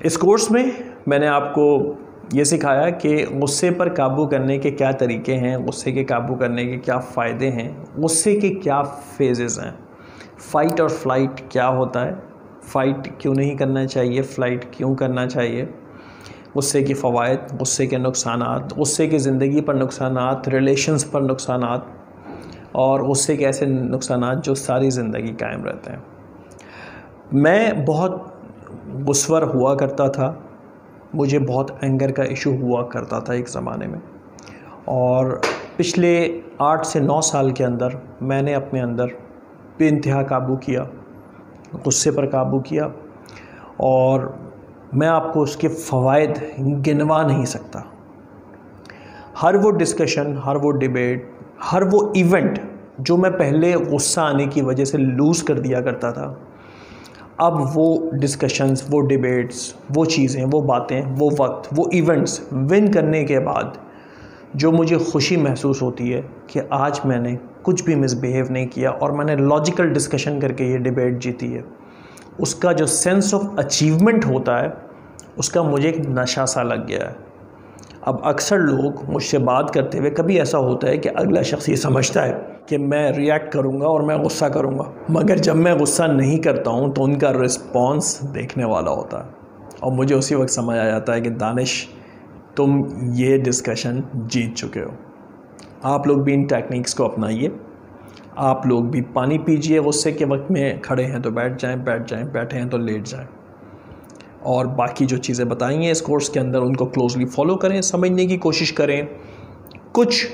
इस कोर्स में मैंने आपको ये सिखाया कि गुस्से पर काबू करने के क्या तरीके हैं, गुस्से के काबू करने के क्या फ़ायदे हैं, गुस्से के क्या फेजेस हैं, फ़ाइट और फ्लाइट क्या होता है, फ़ाइट क्यों नहीं करना चाहिए, फ़्लाइट क्यों करना चाहिए, गुस्से के फ़वाइद, गुस्से के नुकसानात, गुस्से की ज़िंदगी पर नुकसानात, रिलेशंस पर नुकसानात, और गुस्से के ऐसे नुकसानात जो सारी ज़िंदगी कायम रहते हैं। मैं बहुत गुस्वर हुआ करता था, मुझे बहुत एंगर का इशू हुआ करता था एक ज़माने में, और पिछले 8 से 9 साल के अंदर मैंने अपने अंदर बेइंतहा काबू किया, गुस्से पर काबू किया, और मैं आपको उसके फ़वाइद गिनवा नहीं सकता। हर वो डिस्कशन, हर वो डिबेट, हर वो इवेंट जो मैं पहले गुस्सा आने की वजह से लूज़ कर दिया करता था, अब वो डिस्कशंस, वो डिबेट्स, वो चीज़ें, वो बातें, वो वक्त, वो इवेंट्स विन करने के बाद जो मुझे खुशी महसूस होती है कि आज मैंने कुछ भी मिसबिहेव नहीं किया और मैंने लॉजिकल डिस्कशन करके ये डिबेट जीती है, उसका जो सेंस ऑफ अचीवमेंट होता है उसका मुझे एक नशा सा लग गया है। अब अक्सर लोग मुझसे बात करते हुए, कभी ऐसा होता है कि अगला शख्स ये समझता है कि मैं रिएक्ट करूँगा और मैं गुस्सा करूँगा, मगर जब मैं गुस्सा नहीं करता हूँ तो उनका रिस्पॉन्स देखने वाला होता है, और मुझे उसी वक्त समझ आ जाता है कि दानिश तुम ये डिस्कशन जीत चुके हो। आप लोग भी इन टेक्निक्स को अपनाइए, आप लोग भी पानी पीजिए, गुस्से के वक्त में खड़े हैं तो बैठ जाएं, बैठे हैं तो लेट जाएं, और बाकी जो चीज़ें बताई हैं इस कोर्स के अंदर उनको क्लोजली फॉलो करें, समझने की कोशिश करें। कुछ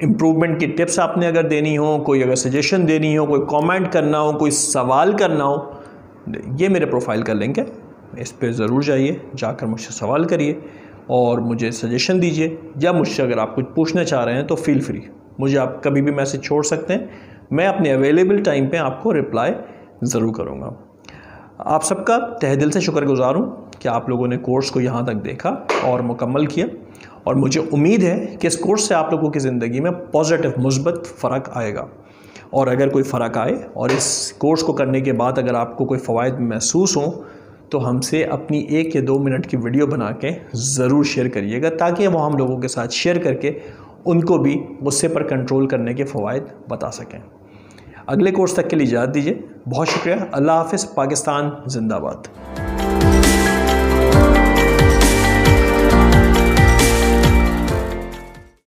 इम्प्रूवमेंट की टिप्स आपने अगर देनी हो, कोई अगर सजेशन देनी हो, कोई कमेंट करना हो, कोई सवाल करना हो, ये मेरे प्रोफाइल का लिंक है, इस पर ज़रूर जाइए, जाकर मुझसे सवाल करिए और मुझे सजेशन दीजिए, या मुझसे अगर आप कुछ पूछना चाह रहे हैं तो फील फ्री, मुझे आप कभी भी मैसेज छोड़ सकते हैं, मैं अपने अवेलेबल टाइम पे आपको रिप्लाई ज़रूर करूँगा। आप सबका तहे दिल से शुक्रगुजार हूँ कि आप लोगों ने कोर्स को यहाँ तक देखा और मुकम्मल किया, और मुझे उम्मीद है कि इस कोर्स से आप लोगों की ज़िंदगी में पॉजिटिव मुस्बत फ़र्क आएगा। और अगर कोई फ़र्क आए और इस कोर्स को करने के बाद अगर आपको कोई फ़वाइद महसूस हों तो हमसे अपनी 1 या 2 मिनट की वीडियो बना के ज़रूर शेयर करिएगा, ताकि वो हम लोगों के साथ शेयर करके उनको भी गुस्से पर कंट्रोल करने के फ़वाइद बता सकें। अगले कोर्स तक के लिए इजाज़त दीजिए। बहुत शुक्रिया। अल्लाह हाफ़िज़। पाकिस्तान जिंदाबाद।